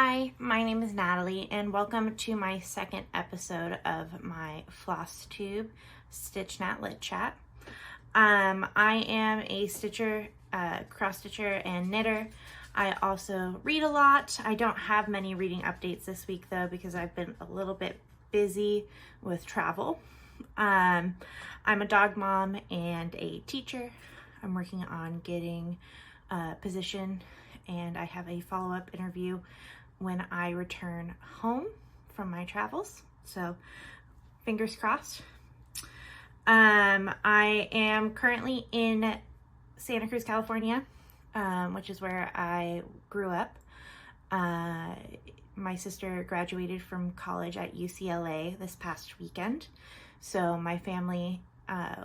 Hi, my name is Natalie, and welcome to my second episode of my Flosstube Stitch Nat Lit Chat. I am a stitcher, cross stitcher, and knitter. I also read a lot. I don't have many reading updates this week though because I've been a little bit busy with travel. I'm a dog mom and a teacher. I'm working on getting a position, and I have a follow-up interview when I return home from my travels. So fingers crossed. I am currently in Santa Cruz, California, which is where I grew up. My sister graduated from college at UCLA this past weekend. So my family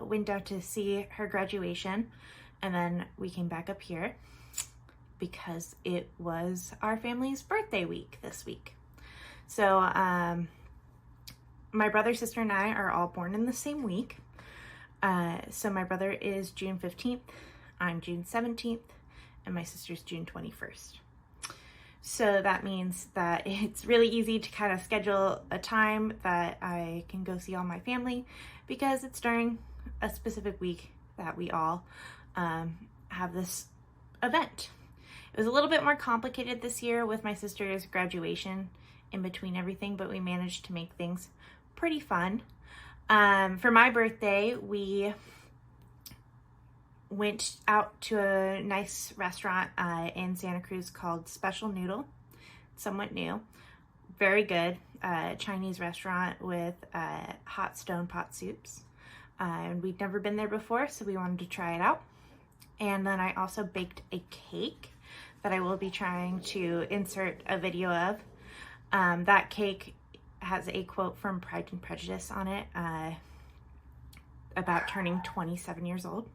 went down to see her graduation, and then we came back up here because it was our family's birthday week this week. So my brother, sister, and I are all born in the same week. So my brother is June 15th, I'm June 17th, and my sister's June 21st. So that means that it's really easy to kind of schedule a time that I can go see all my family because it's during a specific week that we all have this event. It was a little bit more complicated this year with my sister's graduation in between everything, but we managed to make things pretty fun. For my birthday, we went out to a nice restaurant in Santa Cruz called Special Noodle. Somewhat new, very good Chinese restaurant with hot stone pot soups. And we'd never been there before, so we wanted to try it out. And then I also baked a cake that I will be trying to insert a video of. That cake has a quote from Pride and Prejudice on it about turning 27 years old.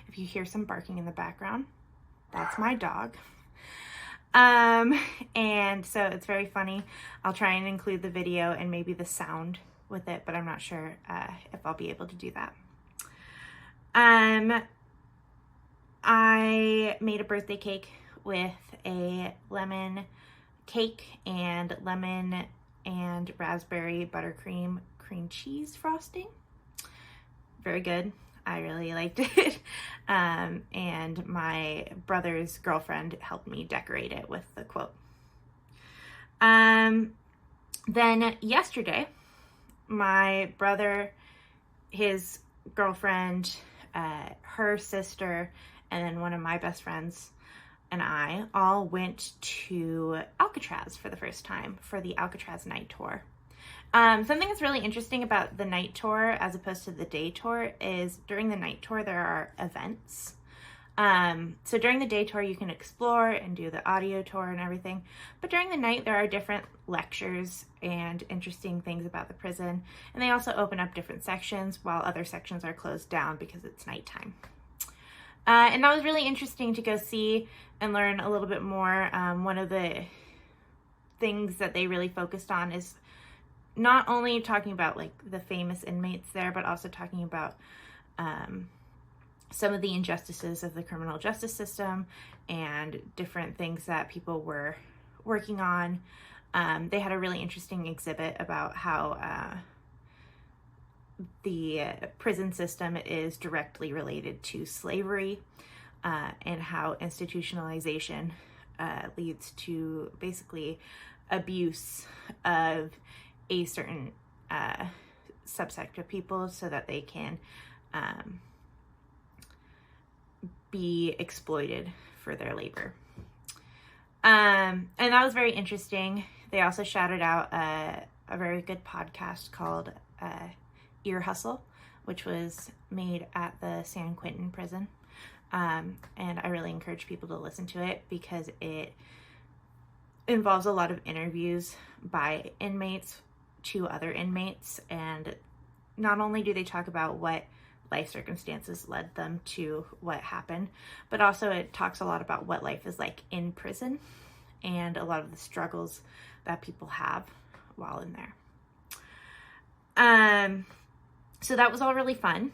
If you hear some barking in the background, that's my dog. And so it's very funny. I'll try and include the video and maybe the sound with it, but I'm not sure if I'll be able to do that. I made a birthday cake with a lemon cake and lemon and raspberry buttercream cream cheese frosting. Very good. I really liked it. And my brother's girlfriend helped me decorate it with the quote. Then yesterday, my brother, his girlfriend, her sister, and then one of my best friends and I all went to Alcatraz for the first time for the Alcatraz night tour. Something that's really interesting about the night tour as opposed to the day tour is during the night tour there are events. So during the day tour you can explore and do the audio tour and everything, but during the night there are different lectures and interesting things about the prison, and they also open up different sections while other sections are closed down because it's nighttime. And that was really interesting to go see and learn a little bit more. One of the things that they really focused on is not only talking about like the famous inmates there, but also talking about some of the injustices of the criminal justice system and different things that people were working on. They had a really interesting exhibit about how the prison system is directly related to slavery and how institutionalization leads to basically abuse of a certain subsect of people so that they can be exploited for their labor. And that was very interesting. They also shouted out a very good podcast called Ear Hustle, which was made at the San Quentin prison. And I really encourage people to listen to it because it involves a lot of interviews by inmates to other inmates, and not only do they talk about what life circumstances led them to what happened, but also it talks a lot about what life is like in prison and a lot of the struggles that people have while in there. So that was all really fun.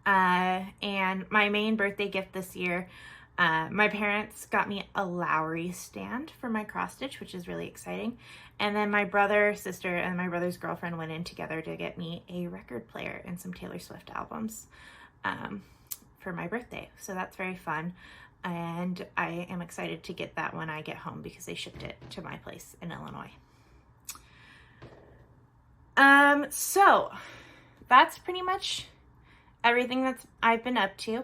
And my main birthday gift this year My parents got me a Lowry stand for my cross stitch, which is really exciting. And then my brother, sister, and my brother's girlfriend went in together to get me a record player and some Taylor Swift albums for my birthday. So that's very fun. And I am excited to get that when I get home because they shipped it to my place in Illinois. So that's pretty much everything that I've been up to.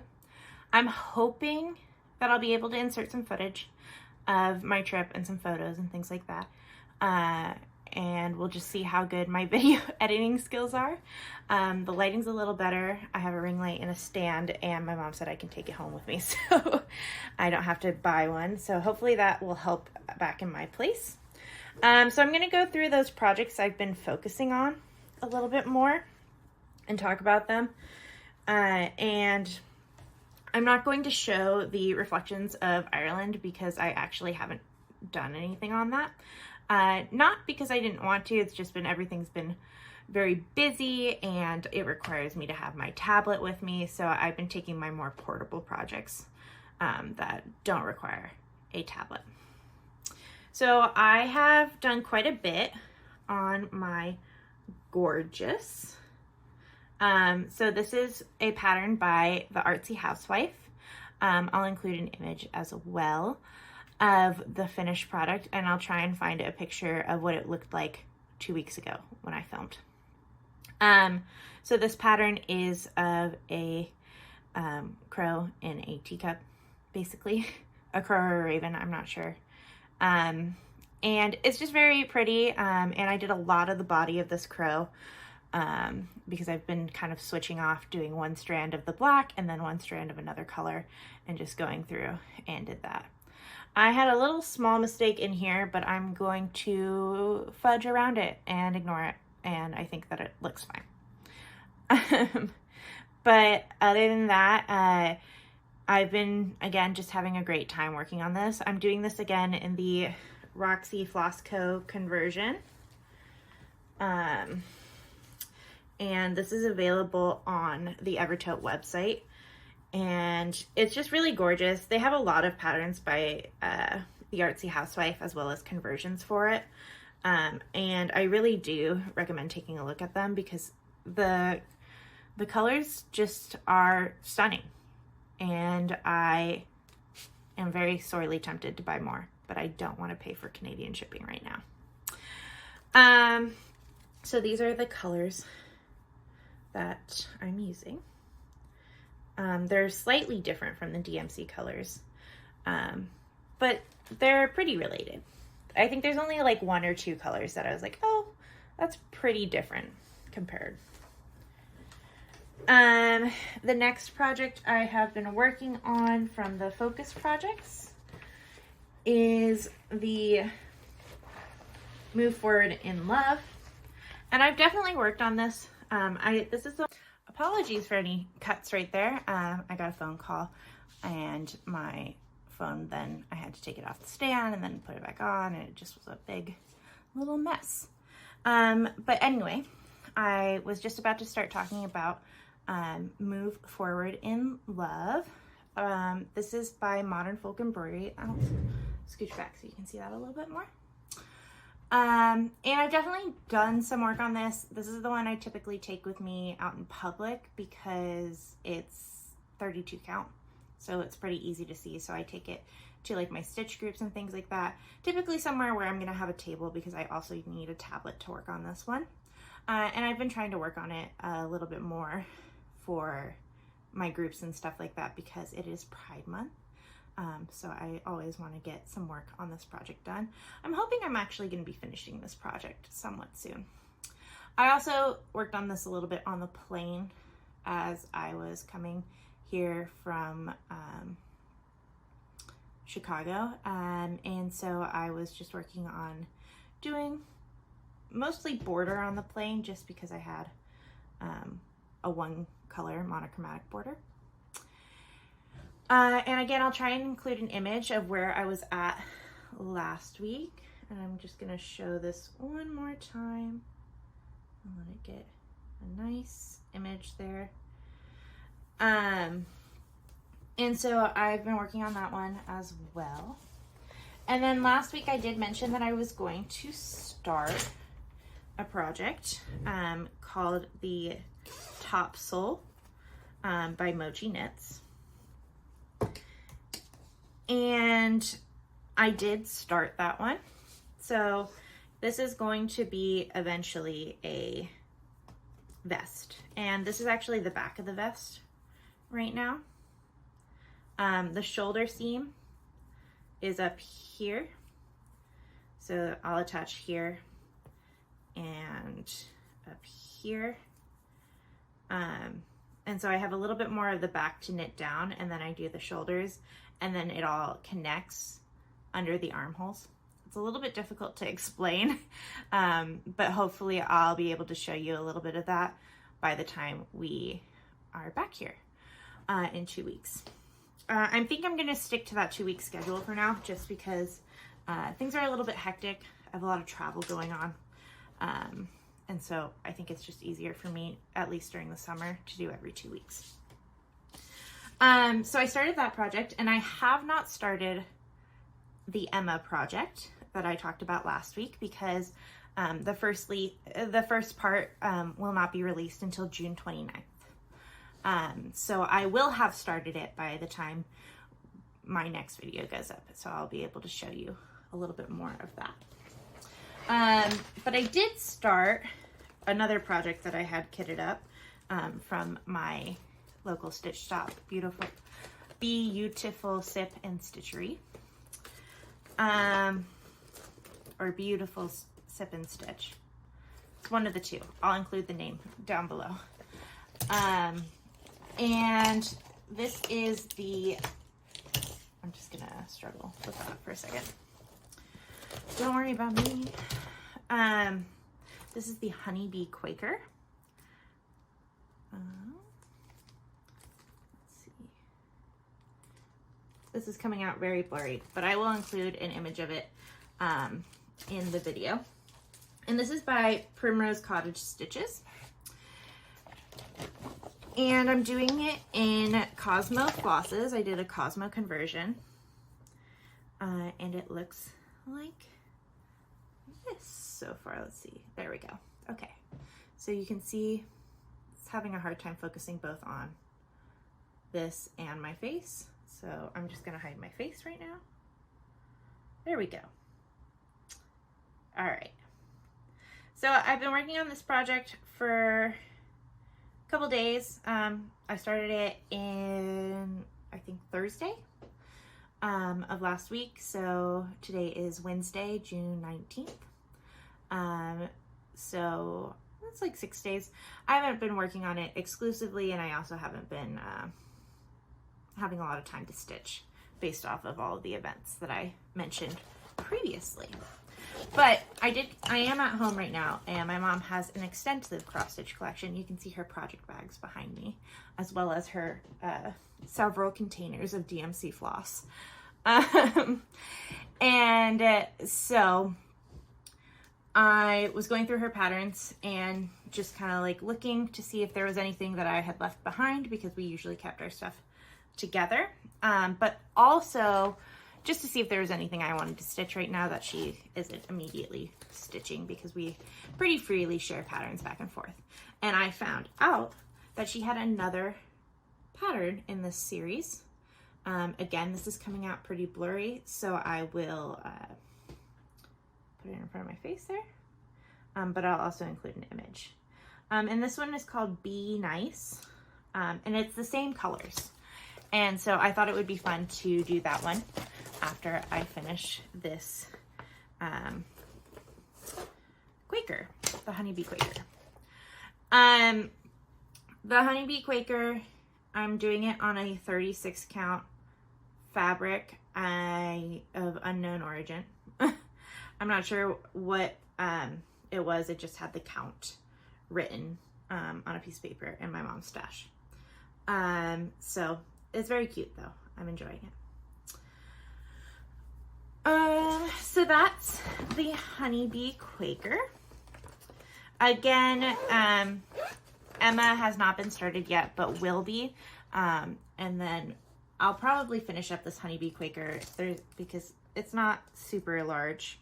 I'm hoping that I'll be able to insert some footage of my trip and some photos and things like that. And we'll just see how good my video editing skills are. The lighting's a little better. I have a ring light and a stand, and my mom said I can take it home with me, so I don't have to buy one. So hopefully that will help back in my place. So I'm gonna go through those projects I've been focusing on a little bit more and talk about them. And I'm not going to show the reflections of Ireland because I actually haven't done anything on that. Not because I didn't want to, it's just been, everything's been very busy and it requires me to have my tablet with me. So I've been taking my more portable projects that don't require a tablet. So I have done quite a bit on my gorgeous. So this is a pattern by the Artsy Housewife. I'll include an image as well of the finished product, and I'll try and find a picture of what it looked like 2 weeks ago when I filmed. So this pattern is of a crow in a teacup, basically. A crow or a raven, I'm not sure. And it's just very pretty, and I did a lot of the body of this crow because I've been kind of switching off, doing one strand of the black and then one strand of another color and just going through and did that. I had a little small mistake in here, but I'm going to fudge around it and ignore it, and I think that it looks fine. But other than that, I've been, again, just having a great time working on this. I'm doing this again in the Roxy Floss Co. conversion. And this is available on the Evertote website. And it's just really gorgeous. They have a lot of patterns by the Artsy Housewife as well as conversions for it. And I really do recommend taking a look at them because the colors just are stunning. And I am very sorely tempted to buy more, but I don't want to pay for Canadian shipping right now. So these are the colors that I'm using. They're slightly different from the DMC colors, but they're pretty related. I think there's only like 1 or 2 colors that I was like, oh, that's pretty different compared. The next project I have been working on from the Focus projects is the Move Forward in Love. And I've definitely worked on this. Apologies for any cuts right there. I got a phone call and my phone, then I had to take it off the stand and then put it back on, and it just was a big little mess. But anyway, I was just about to start talking about Move Forward in Love. This is by Modern Folk Embroidery. I'll scooch back so you can see that a little bit more. And I've definitely done some work on this. This is the one I typically take with me out in public because it's 32 count. So it's pretty easy to see. So I take it to like my stitch groups and things like that. Typically somewhere where I'm going to have a table because I also need a tablet to work on this one. And I've been trying to work on it a little bit more for my groups and stuff like that because it is Pride Month. So I always want to get some work on this project done. I'm hoping I'm actually going to be finishing this project somewhat soon. I also worked on this a little bit on the plane as I was coming here from Chicago. And so I was just working on doing mostly border on the plane just because I had a one color monochromatic border. And again, I'll try and include an image of where I was at last week. And I'm just going to show this one more time. I'll let it get a nice image there. And so I've been working on that one as well. And then last week I did mention that I was going to start a project called the Topsole by Mochi Knits. And I did start that one. So this is going to be eventually a vest. And this is actually the back of the vest right now. The shoulder seam is up here. So I'll attach here and up here. And so I have a little bit more of the back to knit down, and then I do the shoulders, and then it all connects under the armholes. It's a little bit difficult to explain, but hopefully I'll be able to show you a little bit of that by the time we are back here in 2 weeks. I think I'm going to stick to that 2-week schedule for now, just because things are a little bit hectic. I have a lot of travel going on. And so I think it's just easier for me, at least during the summer, to do every 2 weeks. So I started that project, and I have not started the Emma project that I talked about last week, because the first part will not be released until June 29th. So I will have started it by the time my next video goes up. So I'll be able to show you a little bit more of that. But I did start another project that I had kitted up from my local stitch shop, Youtiful Sip and Stitchery. Or Beautiful Sip and Stitch. It's one of the two. I'll include the name down below. And this is the, I'm just gonna struggle with that for a second. Don't worry about me. This is the Honeybee Quaker. Let's see. This is coming out very blurry, but I will include an image of it in the video. And this is by Primrose Cottage Stitches. And I'm doing it in Cosmo flosses. I did a Cosmo conversion. And it looks like this so far. Let's see. There we go. Okay. So you can see it's having a hard time focusing both on this and my face. So I'm just going to hide my face right now. There we go. All right. So I've been working on this project for a couple days. I started it in, I think, Thursday of last week. So today is Wednesday, June 19th. So it's like 6 days. I haven't been working on it exclusively, and I also haven't been having a lot of time to stitch based off of all of the events that I mentioned previously. But I am at home right now, and my mom has an extensive cross-stitch collection. You can see her project bags behind me, as well as her several containers of DMC floss. So I was going through her patterns and just kind of like looking to see if there was anything that I had left behind, because we usually kept our stuff together, but also just to see if there was anything I wanted to stitch right now that she isn't immediately stitching, because we pretty freely share patterns back and forth. And I found out that she had another pattern in this series. Again, this is coming out pretty blurry, so I will put it in front of my face there, but I'll also include an image. And this one is called Be Nice, and it's the same colors. And so I thought it would be fun to do that one after I finish this Quaker, the Honeybee Quaker. The Honeybee Quaker, I'm doing it on a 36 count fabric of unknown origin. I'm not sure what it was. It just had the count written on a piece of paper in my mom's stash. So it's very cute though. I'm enjoying it. So that's the Honeybee Quaker. Again, Emma has not been started yet, but will be. And then I'll probably finish up this Honeybee Quaker because it's not super large.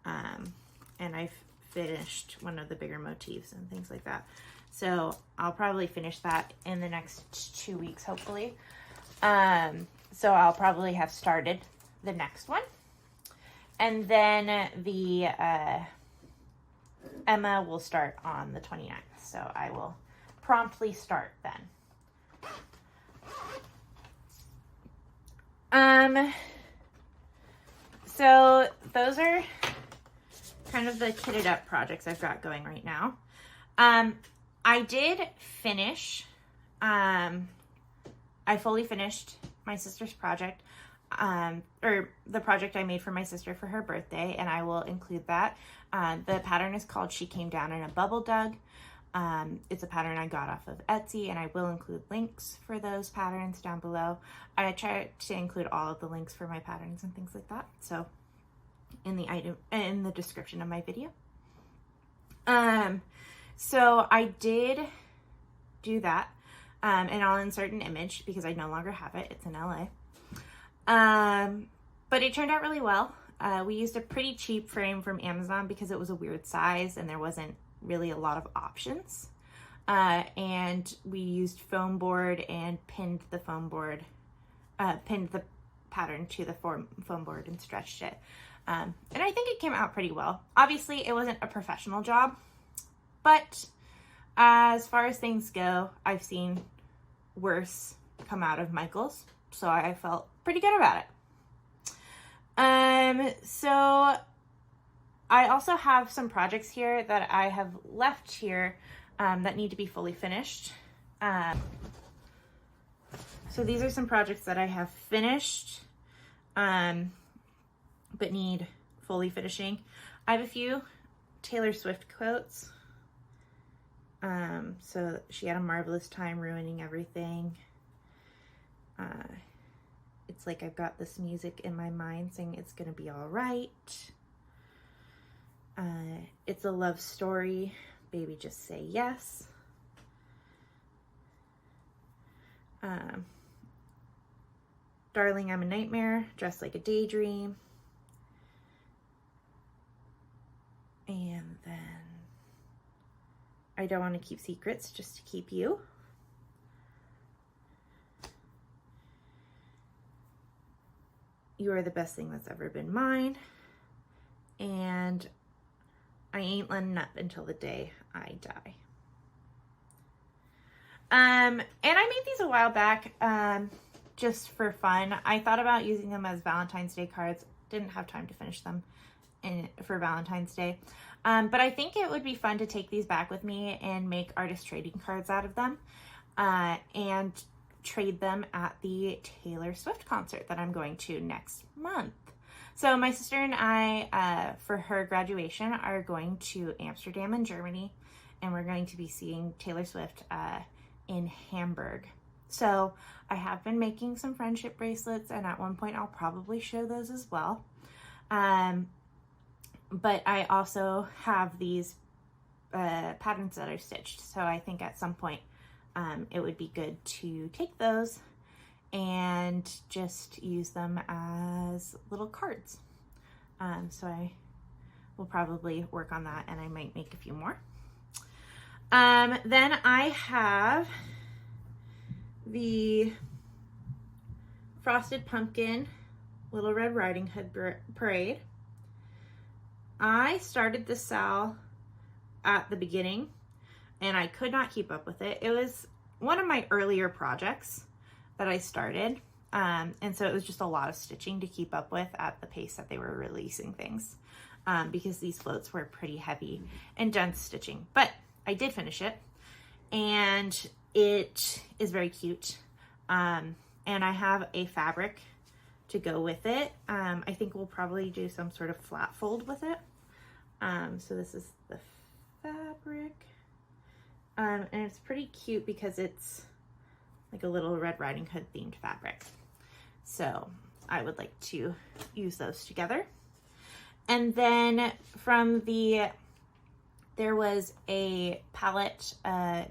And I've finished one of the bigger motifs and things like that. So I'll probably finish that in the next 2 weeks, hopefully. So I'll probably have started the next one. And then the Emma will start on the 29th. So I will promptly start then. So those are kind of the kitted up projects I've got going right now. I did finish, I fully finished my sister's project, or the project I made for my sister for her birthday, and I will include that. The pattern is called She Came Down in a Bubble Dug. It's a pattern I got off of Etsy, and I will include links for those patterns down below. I try to include all of the links for my patterns and things like that, so in the description of my video. So I did do that, and I'll insert an image because I no longer have it. It's in LA. But it turned out really well. We used a pretty cheap frame from Amazon because it was a weird size and there wasn't really a lot of options. And we used foam board and pinned the pattern to the foam board and stretched it. And I think it came out pretty well. Obviously, it wasn't a professional job, but as far as things go, I've seen worse come out of Michael's, so I felt pretty good about it. So I also have some projects here that I have left here that need to be fully finished. So these are some projects that I have finished, but need fully finishing. I have a few Taylor Swift quotes. So she had a marvelous time ruining everything. It's like I've got this music in my mind saying it's gonna be all right. It's a love story. Baby, just say yes. Darling, I'm a nightmare, dressed like a daydream. And then I don't want to keep secrets, just to keep you. You are the best thing that's ever been mine. And I ain't letting up until the day I die. And I made these a while back, just for fun. I thought about using them as Valentine's Day cards. Didn't have time to finish them for Valentine's Day. But I think it would be fun to take these back with me and make artist trading cards out of them, and trade them at the Taylor Swift concert that I'm going to next month. So my sister and I, for her graduation, are going to Amsterdam in Germany, and we're going to be seeing Taylor Swift in Hamburg. So I have been making some friendship bracelets, and at one point I'll probably show those as well. But I also have these patterns that are stitched, so I think at some point it would be good to take those and just use them as little cards. So I will probably work on that, and I might make a few more. Then I have the Frosted Pumpkin Little Red Riding Hood Parade. I started the Sal at the beginning, and I could not keep up with it. It was one of my earlier projects that I started, and so it was just a lot of stitching to keep up with at the pace that they were releasing things, because these floats were pretty heavy and dense stitching. But I did finish it, and it is very cute, and I have a fabric to go with it. I think we'll probably do some sort of flat fold with it. So this is the fabric, and it's pretty cute because it's like a little Red Riding Hood themed fabric. So I would like to use those together. And then from there was a palette,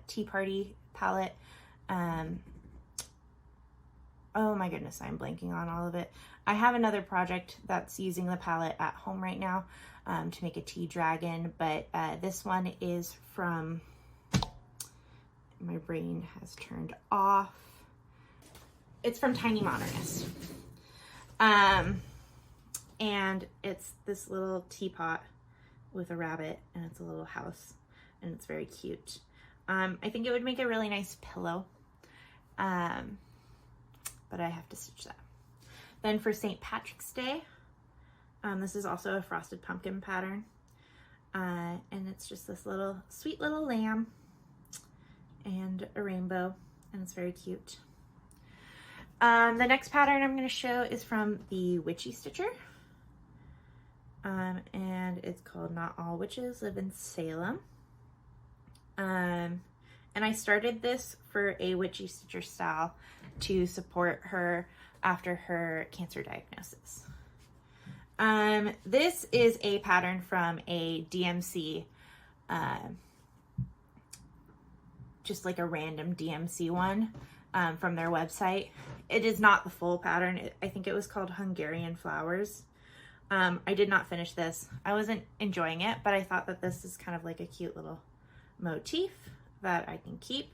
Tea Party palette, oh my goodness, I'm blanking on all of it. I have another project that's using the palette at home right now to make a tea dragon, but this one is from, my brain has turned off. It's from Tiny Modernist. And it's this little teapot with a rabbit, and it's a little house, and it's very cute. I think it would make a really nice pillow, but I have to stitch that. Then for St. Patrick's Day, this is also a frosted pumpkin pattern, and it's just this little sweet little lamb and a rainbow, and it's very cute. The next pattern I'm going to show is from the Witchy Stitcher, and it's called Not All Witches Live in Salem. And I started this for a Witchy Stitcher style to support her after her cancer diagnosis. This is a pattern from a DMC, just like a random DMC one from their website. It is not the full pattern. I think it was called Hungarian Flowers. I did not finish this. I wasn't enjoying it, but I thought that this is kind of like a cute little motif that I can keep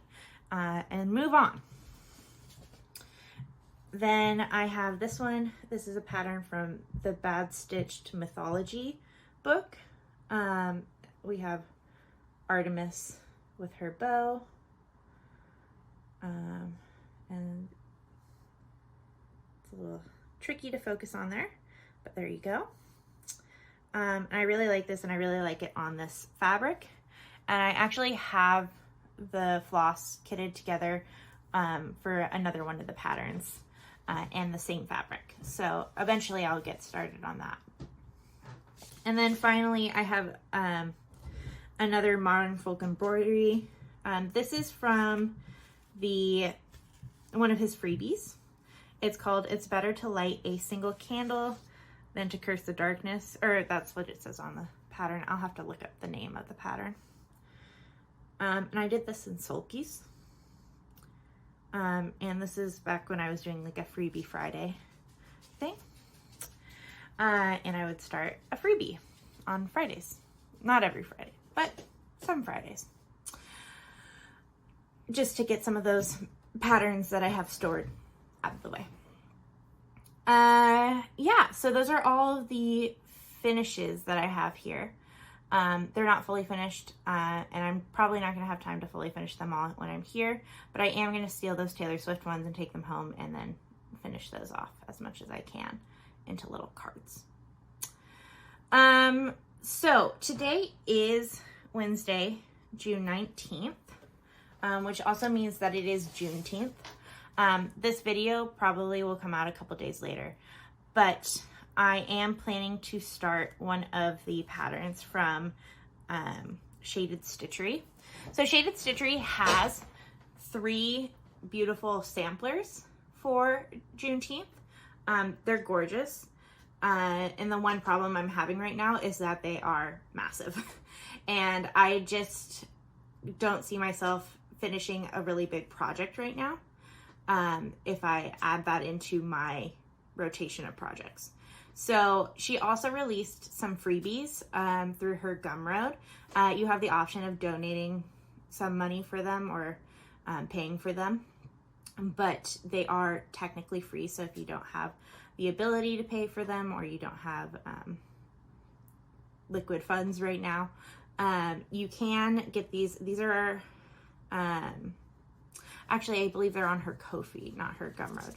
and move on. Then I have this one. This is a pattern from the BadStitched Mythology book. We have Artemis with her bow. And it's a little tricky to focus on there, but there you go. I really like this, and I really like it on this fabric. And I actually have the floss kitted together for another one of the patterns and the same fabric. So eventually I'll get started on that. And then finally I have another Modern Folk Embroidery. This is from one of his freebies. It's called It's Better to Light a Single Candle Than to Curse the Darkness, or that's what it says on the pattern. I'll have to look up the name of the pattern. And I did this in sulkies. And this is back when I was doing like a freebie Friday thing. And I would start a freebie on Fridays. Not every Friday, but some Fridays. Just to get some of those patterns that I have stored out of the way. Yeah, so those are all of the finishes that I have here. They're not fully finished, and I'm probably not going to have time to fully finish them all when I'm here, but I am going to steal those Taylor Swift ones and take them home and then finish those off as much as I can into little cards. So today is Wednesday, June 19th, which also means that it is Juneteenth. This video probably will come out a couple days later, but I am planning to start one of the patterns from Shaded Stitchery. So Shaded Stitchery has 3 beautiful samplers for Juneteenth. They're gorgeous. And the one problem I'm having right now is that they are massive. And I just don't see myself finishing a really big project right now if I add that into my rotation of projects. So she also released some freebies through her Gumroad. You have the option of donating some money for them or paying for them, but they are technically free. So if you don't have the ability to pay for them, or you don't have liquid funds right now, you can get these. These are actually, I believe they're on her Ko-fi, not her Gumroad,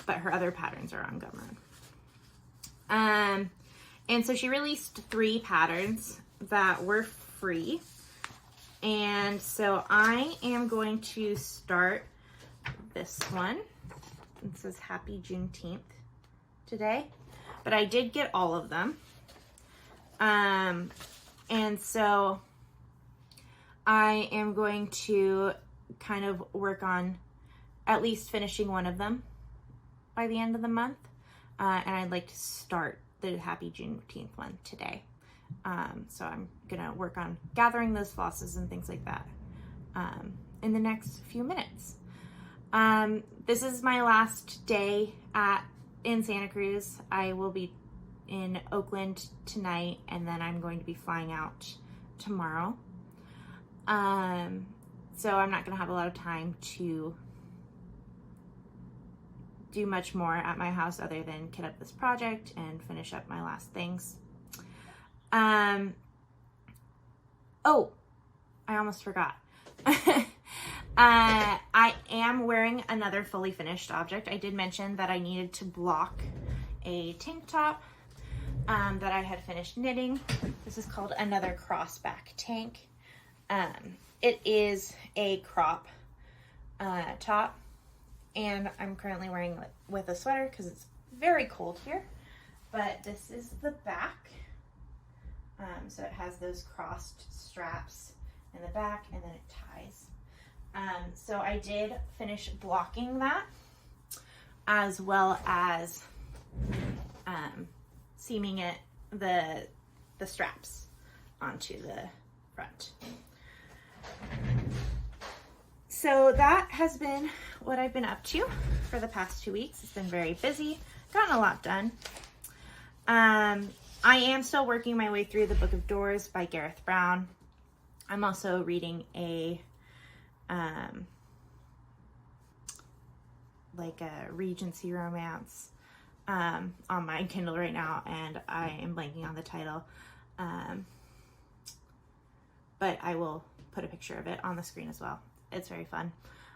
but her other patterns are on Gumroad. And so she released 3 patterns that were free. And so I am going to start this one. It says Happy Juneteenth today, but I did get all of them. And so I am going to kind of work on at least finishing one of them by the end of the month. And I'd like to start the Happy Juneteenth one today. So I'm gonna work on gathering those flosses and things like that in the next few minutes. This is my last day in Santa Cruz. I will be in Oakland tonight, and then I'm going to be flying out tomorrow. So I'm not going to have a lot of time to do much more at my house other than kit up this project and finish up my last things. Oh, I almost forgot. I am wearing another fully finished object. I did mention that I needed to block a tank top that I had finished knitting. This is called Another Crossback Tank. It is a crop top, and I'm currently wearing it with a sweater because it's very cold here. But this is the back. So it has those crossed straps in the back, and then it ties. So I did finish blocking that, as well as seaming the straps onto the front. So that has been what I've been up to for the past 2 weeks. It's been very busy, gotten a lot done. I am still working my way through the Book of Doors by Gareth Brown. I'm also reading a like a Regency romance on my Kindle right now, and I am blanking on the title. But I will put a picture of it on the screen as well. It's very fun.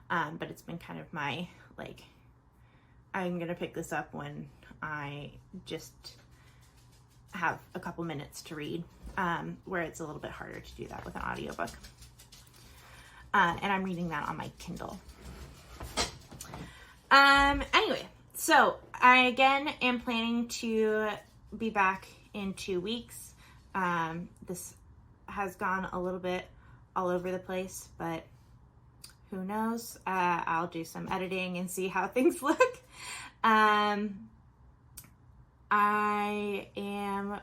But it's been kind of my, like, I'm gonna pick this up when I just have a couple minutes to read, where it's a little bit harder to do that with an audiobook. And I'm reading that on my Kindle. Anyway, so I again am planning to be back in 2 weeks. This has gone a little bit all over the place, but who knows? I'll do some editing and see how things look. I am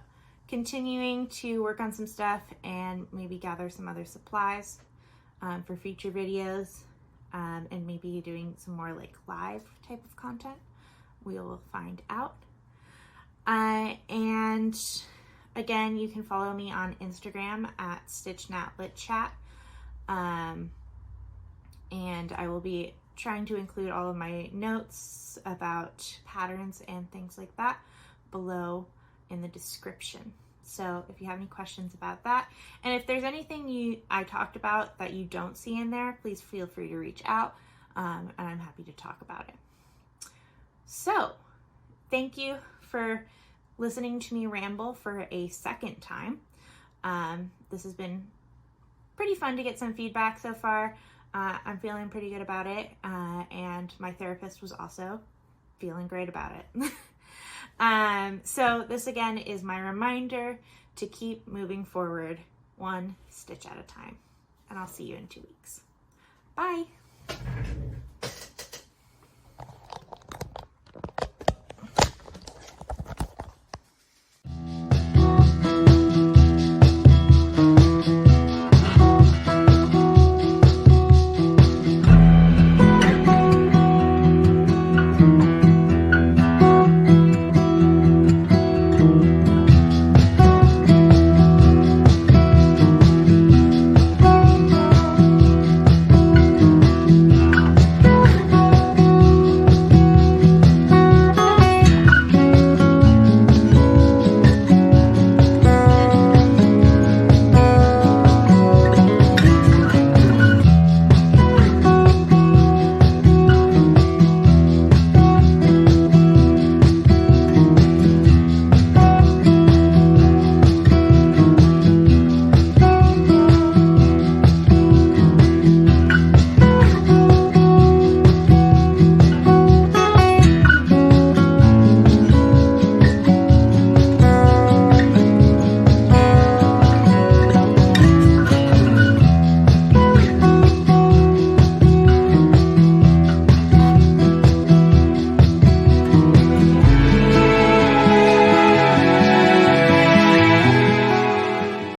continuing to work on some stuff and maybe gather some other supplies for future videos, and maybe doing some more like live type of content. We will find out. And again, you can follow me on Instagram at StitchNatLitChat. And I will be trying to include all of my notes about patterns and things like that below in the description. So if you have any questions about that, and if there's anything I talked about that you don't see in there, please feel free to reach out, and I'm happy to talk about it. So thank you for listening to me ramble for a second time. This has been pretty fun to get some feedback so far. I'm feeling pretty good about it, and my therapist was also feeling great about it. So this again is my reminder to keep moving forward one stitch at a time, and I'll see you in 2 weeks. Bye.